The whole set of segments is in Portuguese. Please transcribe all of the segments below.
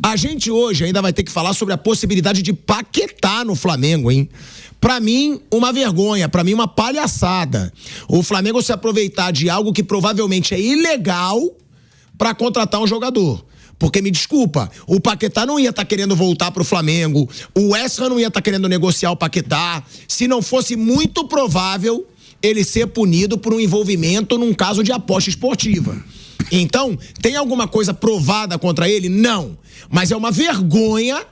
A gente hoje ainda vai ter que falar sobre a possibilidade de Paquetá no Flamengo, hein? Pra mim, uma vergonha, pra mim, uma palhaçada. O Flamengo se aproveitar de algo que provavelmente é ilegal pra contratar um jogador. Porque, me desculpa, o Paquetá não ia estar querendo voltar pro Flamengo, o West Ham não ia estar querendo negociar o Paquetá, se não fosse muito provável ele ser punido por um envolvimento num caso de aposta esportiva. Então, tem alguma coisa provada contra ele? Não. Mas é uma vergonha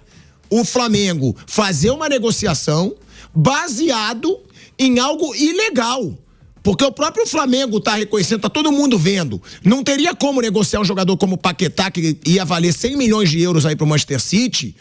o Flamengo fazer uma negociação baseado em algo ilegal. Porque o próprio Flamengo tá reconhecendo, tá todo mundo vendo. Não teria como negociar um jogador como o Paquetá, que ia valer 100 milhões de euros aí pro Manchester City,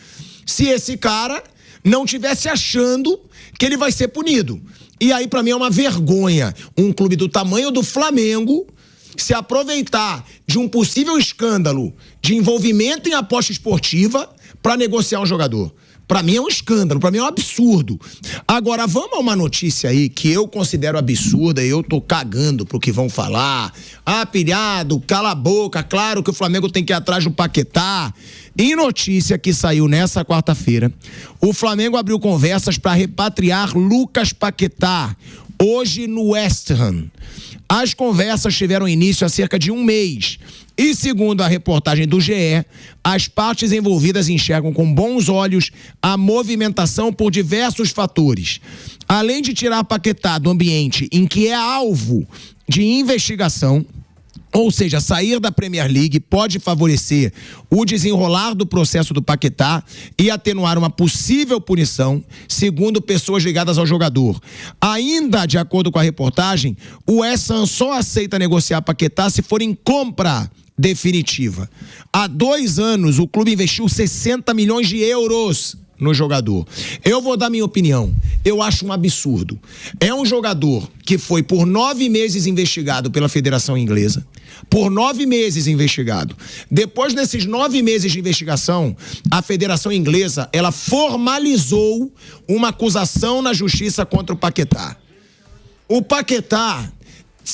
se esse cara não tivesse achando que ele vai ser punido. E aí, pra mim, é uma vergonha um clube do tamanho do Flamengo se aproveitar de um possível escândalo de envolvimento em aposta esportiva para negociar um jogador. Pra mim é um escândalo, pra mim é um absurdo. Agora, vamos a uma notícia aí que eu considero absurda e eu tô cagando pro que vão falar. Ah, pilhado, cala a boca, claro que o Flamengo tem que ir atrás do Paquetá. Em notícia que saiu nessa quarta-feira, o Flamengo abriu conversas para repatriar Lucas Paquetá, hoje no West Ham. As conversas tiveram início há cerca de um mês e, segundo a reportagem do GE, as partes envolvidas enxergam com bons olhos a movimentação por diversos fatores. Além de tirar Paquetá do ambiente em que é alvo de investigação, ou seja, sair da Premier League pode favorecer o desenrolar do processo do Paquetá e atenuar uma possível punição, segundo pessoas ligadas ao jogador. Ainda, de acordo com a reportagem, o West Ham só aceita negociar Paquetá se for em compra definitiva. Há 2 anos, o clube investiu 60 milhões de euros no jogador. Eu vou dar minha opinião. Eu acho um absurdo. É um jogador que foi por 9 meses investigado pela Federação Inglesa. Por 9 meses investigado. Depois desses 9 meses de investigação, a Federação Inglesa, ela formalizou uma acusação na justiça contra o Paquetá. O Paquetá,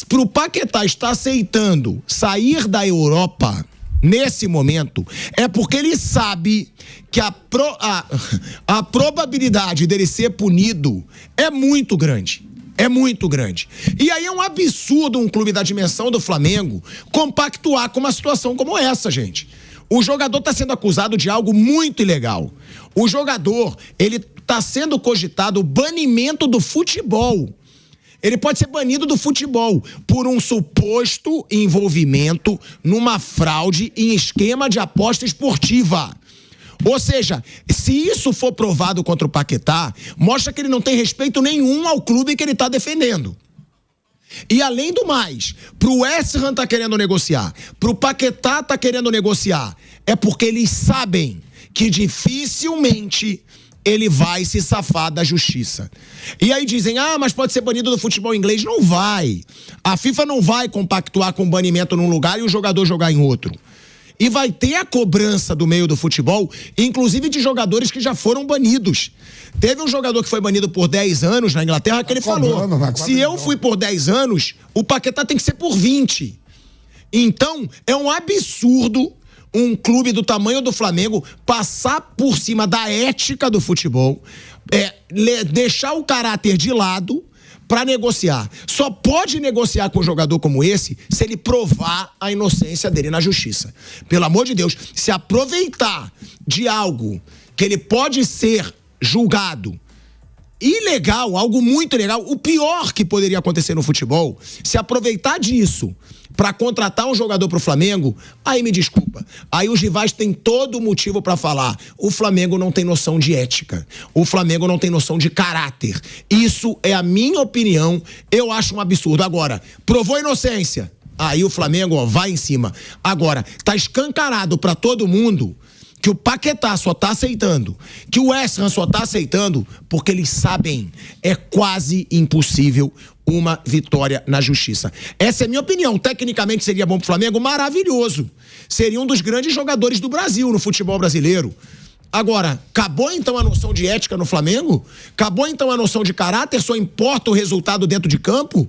pro Paquetá estar aceitando sair da Europa nesse momento, é porque ele sabe que a probabilidade dele ser punido é muito grande. É muito grande. E aí é um absurdo um clube da dimensão do Flamengo compactuar com uma situação como essa, gente. O jogador está sendo acusado de algo muito ilegal. O jogador, ele está sendo cogitado o banimento do futebol. Ele pode ser banido do futebol por um suposto envolvimento numa fraude em esquema de aposta esportiva. Ou seja, se isso for provado contra o Paquetá, mostra que ele não tem respeito nenhum ao clube que ele está defendendo. E além do mais, pro West Ham tá querendo negociar, pro Paquetá tá querendo negociar, é porque eles sabem que dificilmente ele vai se safar da justiça. E aí dizem, mas pode ser banido do futebol inglês. Não vai. A FIFA não vai compactuar com banimento num lugar e o jogador jogar em outro. E vai ter a cobrança do meio do futebol, inclusive de jogadores que já foram banidos. Teve um jogador que foi banido por 10 anos na Inglaterra que ele falou, se eu fui por 10 anos, o Paquetá tem que ser por 20. Então, é um absurdo um clube do tamanho do Flamengo passar por cima da ética do futebol, deixar o caráter de lado para negociar. Só pode negociar com um jogador como esse se ele provar a inocência dele na justiça. Pelo amor de Deus, se aproveitar de algo que ele pode ser julgado ilegal, algo muito ilegal, o pior que poderia acontecer no futebol, se aproveitar disso para contratar um jogador pro Flamengo, aí me desculpa. Aí os rivais têm todo o motivo para falar. O Flamengo não tem noção de ética. O Flamengo não tem noção de caráter. Isso é a minha opinião. Eu acho um absurdo. Agora, provou inocência. Aí o Flamengo, vai em cima. Agora, tá escancarado para todo mundo que o Paquetá só tá aceitando, que o West Ham só tá aceitando, porque eles sabem, é quase impossível uma vitória na justiça. Essa é a minha opinião. Tecnicamente seria bom pro Flamengo? Maravilhoso. Seria um dos grandes jogadores do Brasil no futebol brasileiro. Agora, acabou então a noção de ética no Flamengo? Acabou então a noção de caráter? Só importa o resultado dentro de campo?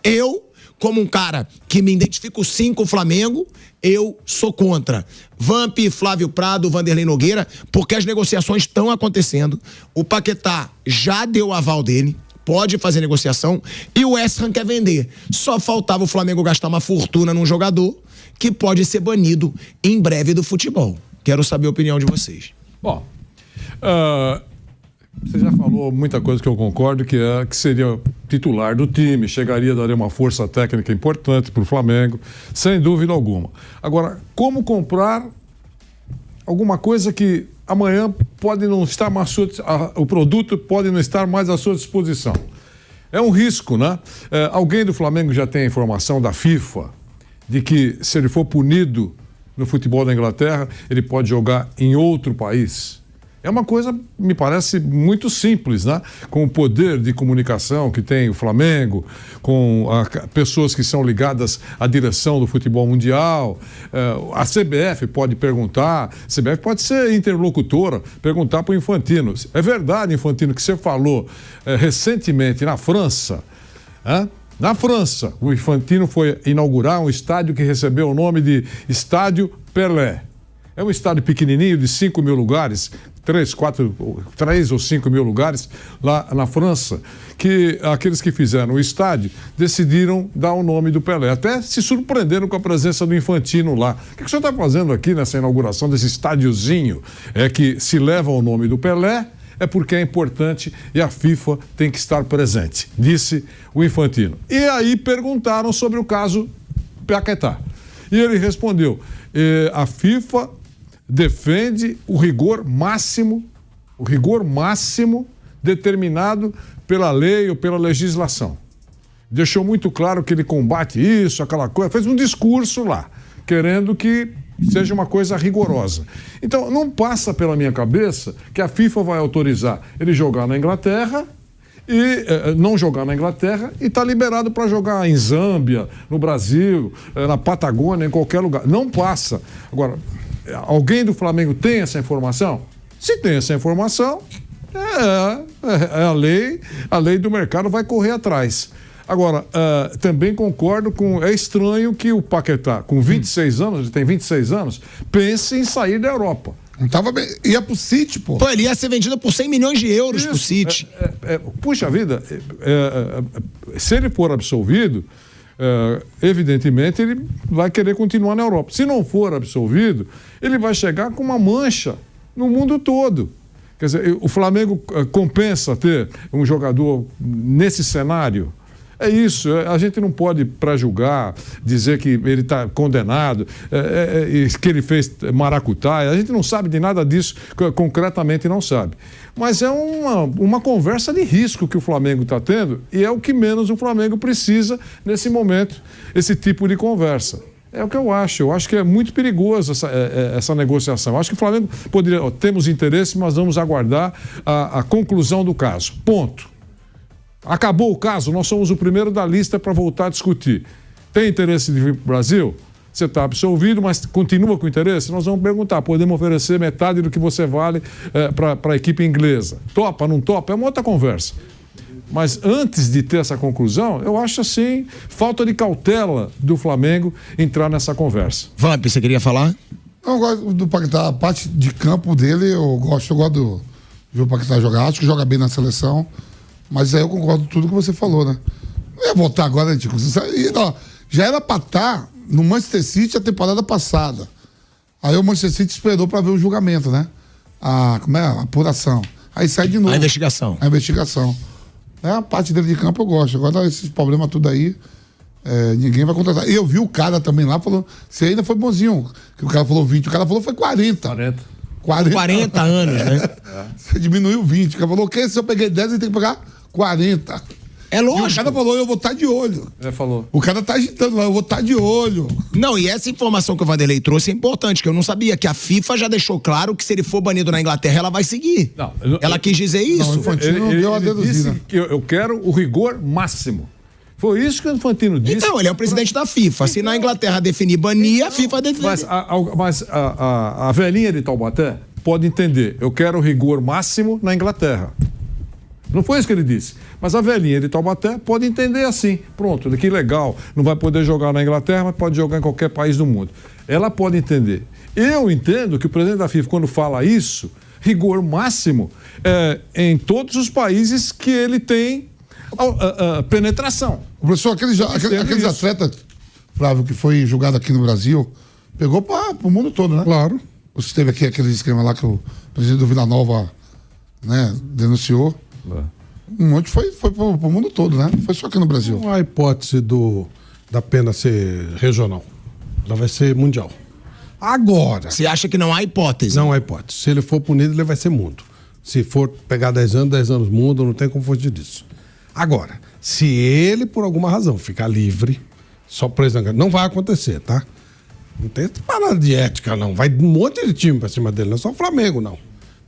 Eu, como um cara que me identifico sim com o Flamengo, eu sou contra. Vamp, Flávio Prado, Vanderlei Nogueira, porque as negociações estão acontecendo. O Paquetá já deu o aval dele, pode fazer negociação, e o West Ham quer vender. Só faltava o Flamengo gastar uma fortuna num jogador que pode ser banido em breve do futebol. Quero saber a opinião de vocês. Bom, você já falou muita coisa que eu concordo, que seria titular do time, chegaria, daria uma força técnica importante para o Flamengo, sem dúvida alguma. Agora, como comprar alguma coisa que amanhã pode não estar mais o produto pode não estar mais à sua disposição? É um risco, né? Alguém do Flamengo já tem a informação da FIFA de que, se ele for punido no futebol da Inglaterra, ele pode jogar em outro país? É uma coisa, me parece, muito simples, né? Com o poder de comunicação que tem o Flamengo, com pessoas que são ligadas à direção do futebol mundial. A CBF pode perguntar, a CBF pode ser interlocutora, perguntar para o Infantino. É verdade, Infantino, que você falou recentemente na França, na França, o Infantino foi inaugurar um estádio que recebeu o nome de Estádio Pelé. É um estádio pequenininho de 5 mil lugares, 3 ou 5 mil lugares lá na França, que aqueles que fizeram o estádio decidiram dar o nome do Pelé. Até se surpreenderam com a presença do Infantino lá. O que o senhor está fazendo aqui nessa inauguração desse estádiozinho? É que se leva o nome do Pelé, é porque é importante e a FIFA tem que estar presente, disse o Infantino. E aí perguntaram sobre o caso Paquetá. E ele respondeu, a FIFA defende o rigor máximo determinado pela lei ou pela legislação. Deixou muito claro que ele combate isso, aquela coisa, fez um discurso lá, querendo que seja uma coisa rigorosa. Então, não passa pela minha cabeça que a FIFA vai autorizar ele jogar na Inglaterra e não jogar na Inglaterra e está liberado para jogar em Zâmbia, no Brasil, na Patagônia, em qualquer lugar. Não passa. Agora, alguém do Flamengo tem essa informação? Se tem essa informação, a lei do mercado vai correr atrás. Agora, também concordo com... É estranho que o Paquetá, com 26 anos, ele tem 26 anos, pense em sair da Europa. Não tava bem. Ia pro City, pô. Pô, ele ia ser vendido por 100 milhões de euros pro City. Puxa vida, se ele for absolvido, evidentemente ele vai querer continuar na Europa. Se não for absolvido, ele vai chegar com uma mancha no mundo todo. Quer dizer, o Flamengo compensa ter um jogador nesse cenário? É isso, a gente não pode pré-julgar, dizer que ele está condenado, que ele fez maracutaia, a gente não sabe de nada disso, concretamente não sabe. Mas é uma conversa de risco que o Flamengo está tendo e é o que menos o Flamengo precisa nesse momento, esse tipo de conversa. É o que eu acho que é muito perigoso essa negociação. Acho que o Flamengo poderia, temos interesse, mas vamos aguardar a conclusão do caso. Ponto. Acabou o caso, nós somos o primeiro da lista para voltar a discutir. Tem interesse de vir para o Brasil? Você está absolvido, mas continua com interesse? Nós vamos perguntar, podemos oferecer metade do que você vale para a equipe inglesa. Topa, não topa? É uma outra conversa. Mas antes de ter essa conclusão, eu acho assim, falta de cautela do Flamengo entrar nessa conversa. Vamp, você queria falar? Eu gosto do Paquetá, a parte de campo dele, eu gosto de ver o Paquetá jogar, acho que joga bem na seleção. Mas aí eu concordo com tudo que você falou, né? Não ia voltar agora, né, Tico? Já era pra estar no Manchester City a temporada passada. Aí o Manchester City esperou pra ver o julgamento, né? A apuração. Aí sai de novo. A investigação. A parte dele de campo eu gosto. Agora esses problemas tudo aí, ninguém vai contratar. E eu vi o cara também lá falando, você ainda foi bonzinho. Que o cara falou 20, o cara falou foi 40. 40 anos, né? Você diminuiu 20. O cara falou, se eu peguei 10, ele tem que pagar 40. É lógico. E o cara falou, eu vou estar de olho. Falou. O cara tá agitando lá, eu vou estar de olho. Não, e essa informação que o Vanderlei trouxe é importante, que eu não sabia, que a FIFA já deixou claro que se ele for banido na Inglaterra, ela vai seguir. Não, ela quis dizer isso. Não, o Infantino não deu a deduzida. Que eu quero o rigor máximo. Foi isso que o Infantino disse. Então, ele é o presidente da FIFA. Se na Inglaterra definir banir, a FIFA define. Mas a velhinha de Taubaté pode entender. Eu quero rigor máximo na Inglaterra. Não foi isso que ele disse. Mas a velhinha de Taubaté pode entender assim. Pronto, que legal. Não vai poder jogar na Inglaterra, mas pode jogar em qualquer país do mundo. Ela pode entender. Eu entendo que o presidente da FIFA, quando fala isso, rigor máximo em todos os países que ele tem penetração. Professor, aqueles atletas, Flávio, que foi julgado aqui no Brasil, pegou para o mundo todo, né? Claro. Você teve aqui aquele esquema lá que o presidente do Vila Nova, né, denunciou. Um monte foi pro mundo todo, né? Não foi só aqui no Brasil. Não há hipótese da pena ser regional. Ela vai ser mundial. Agora. Você acha que não há hipótese? Não há hipótese. Se ele for punido, ele vai ser mundo. Se for pegar 10 anos mundo, não tem como fugir disso. Agora, se ele, por alguma razão, ficar livre, só preso, não vai acontecer, tá? Não tem parada de ética, não. Vai um monte de time pra cima dele, não é só o Flamengo, não.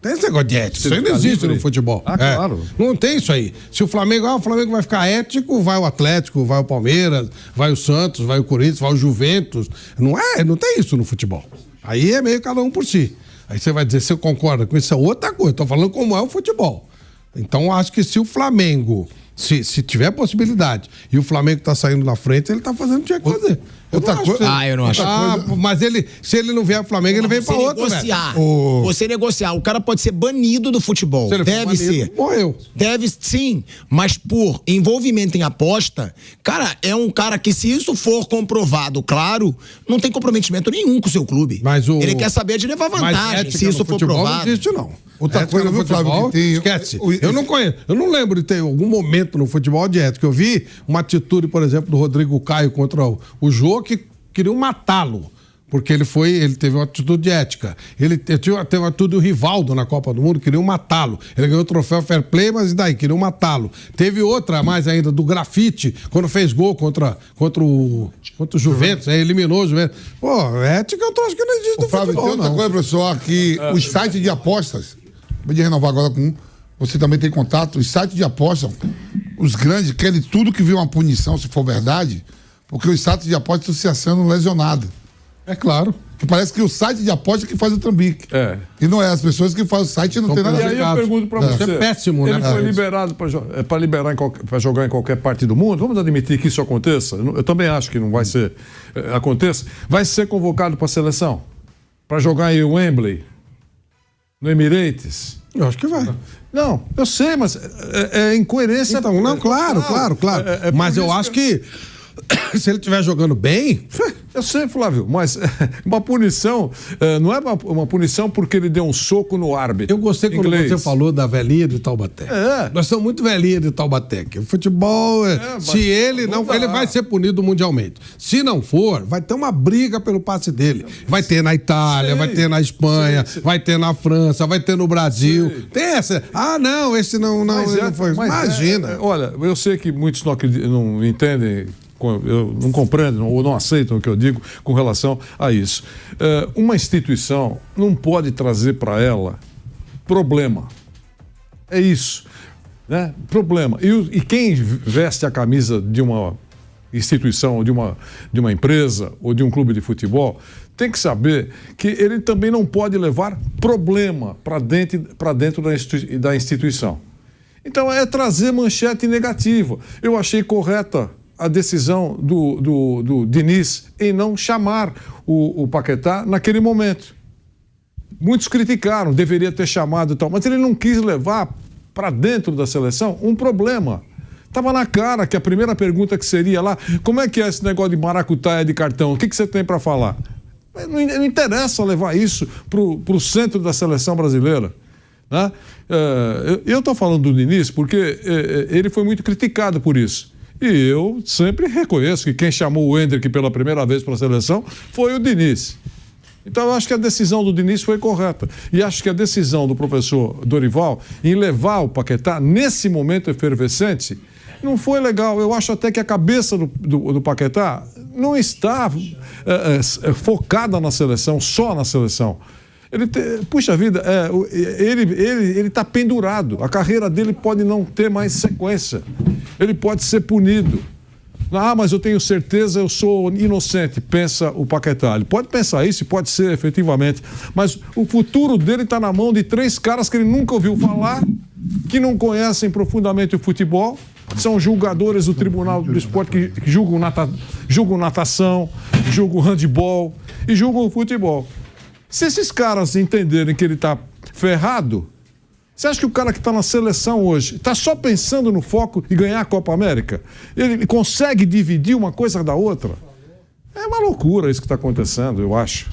Tem esse negócio de ética. Isso aí não existe no futebol. Claro. Não tem isso aí. Se o Flamengo vai ficar ético, vai o Atlético, vai o Palmeiras, vai o Santos, vai o Corinthians, vai o Juventus. Não tem isso no futebol. Aí é meio cada um por si. Aí você vai dizer se eu concordo com isso, é outra coisa. Estou falando como é o futebol. Então, acho que se o Flamengo, se tiver possibilidade, e o Flamengo está saindo na frente, ele está fazendo o que tinha que fazer. Eu não acho. Mas se ele não vier pro Flamengo, ele vem pra outro, Você negociar. O cara pode ser banido do futebol. Deve ser. Morreu. Deve, sim. Mas por envolvimento em aposta, cara, é um cara que, se isso for comprovado, claro, não tem comprometimento nenhum com o seu clube. Ele quer saber de levar vantagem, se isso for provado. Não existe, não. Outra coisa no futebol, esquece. Eu não conheço. Eu não lembro de ter algum momento no futebol de ética. Eu vi uma atitude, por exemplo, do Rodrigo Caio contra o Jô, que queriam matá-lo. Porque ele teve uma atitude de ética. Ele teve uma atitude do Rivaldo na Copa do Mundo, queriam matá-lo. Ele ganhou o troféu Fair Play, mas e daí? Queriam matá-lo. Teve outra mais ainda, do Grafite, quando fez gol contra o Juventus, eliminou o Juventus. Pô, ética eu acho que não existe no Flávio, futebol, tem outra coisa, professor, que os sites de apostas, vou de renovar agora com você também tem contato, os sites de apostas, os grandes querem tudo que viu uma punição, se for verdade, porque os sites de apostas estão se achando lesionados. É claro. Que parece que o site de aposta que faz o trambique. E não é, as pessoas que fazem o site não tem nada a ver. E aí eu pergunto pra você. Isso é péssimo, ele foi liberado para liberar para jogar em qualquer parte do mundo. Vamos admitir que isso aconteça. Eu também acho que não vai ser. Aconteça. Vai ser convocado para a seleção? Para jogar em Wembley? No Emirates? Eu acho que vai. Não, eu sei, mas é incoerência. Então, não, claro. Mas eu acho que se ele estiver jogando bem... Eu sei, Flávio, mas uma punição não é uma punição porque ele deu um soco no árbitro. Eu gostei quando você falou da velhinha de Taubaté. Nós somos muito velhinha de Taubaté. Que o futebol, se ele não... Ele vai ser punido mundialmente. Se não for, vai ter uma briga pelo passe dele. Vai ter na Itália, vai ter na Espanha, vai ter na França, vai ter no Brasil. Tem essa... não, esse não foi. Imagina. Olha, eu sei que muitos não entendem... Eu não compreendo ou não aceitam o que eu digo com relação a isso. Uma instituição não pode trazer para ela problema. É isso, né? Problema. E quem veste a camisa de uma instituição, de uma empresa ou de um clube de futebol tem que saber que ele também não pode levar problema para dentro da instituição. Então é trazer manchete negativa. Eu achei correta a decisão do Diniz em não chamar o Paquetá naquele momento. Muitos criticaram, deveria ter chamado e tal, mas ele não quis levar para dentro da seleção um problema. Estava na cara que a primeira pergunta que seria lá, como é que é esse negócio de maracutaia de cartão? O que você tem para falar? Não interessa levar isso para o centro da seleção brasileira. Né? Eu estou falando do Diniz porque ele foi muito criticado por isso. E eu sempre reconheço que quem chamou o Endrick pela primeira vez para a seleção foi o Diniz. Então eu acho que a decisão do Diniz foi correta. E acho que a decisão do professor Dorival em levar o Paquetá nesse momento efervescente não foi legal. Eu acho até que a cabeça do Paquetá não está focada na seleção, só na seleção. Puxa vida, ele está pendurado. A carreira dele pode não ter mais sequência. Ele pode ser punido. Mas eu tenho certeza, eu sou inocente, pensa o Paquetá. Ele pode pensar isso, pode ser efetivamente. Mas o futuro dele está na mão de 3 caras que ele nunca ouviu falar que não conhecem profundamente o futebol, são julgadores do Tribunal do Esporte que julgam natação, julgam handebol e julgam o futebol. Se esses caras entenderem que ele está ferrado, você acha que o cara que está na seleção hoje está só pensando no foco e ganhar a Copa América? Ele consegue dividir uma coisa da outra? É uma loucura isso que está acontecendo, eu acho.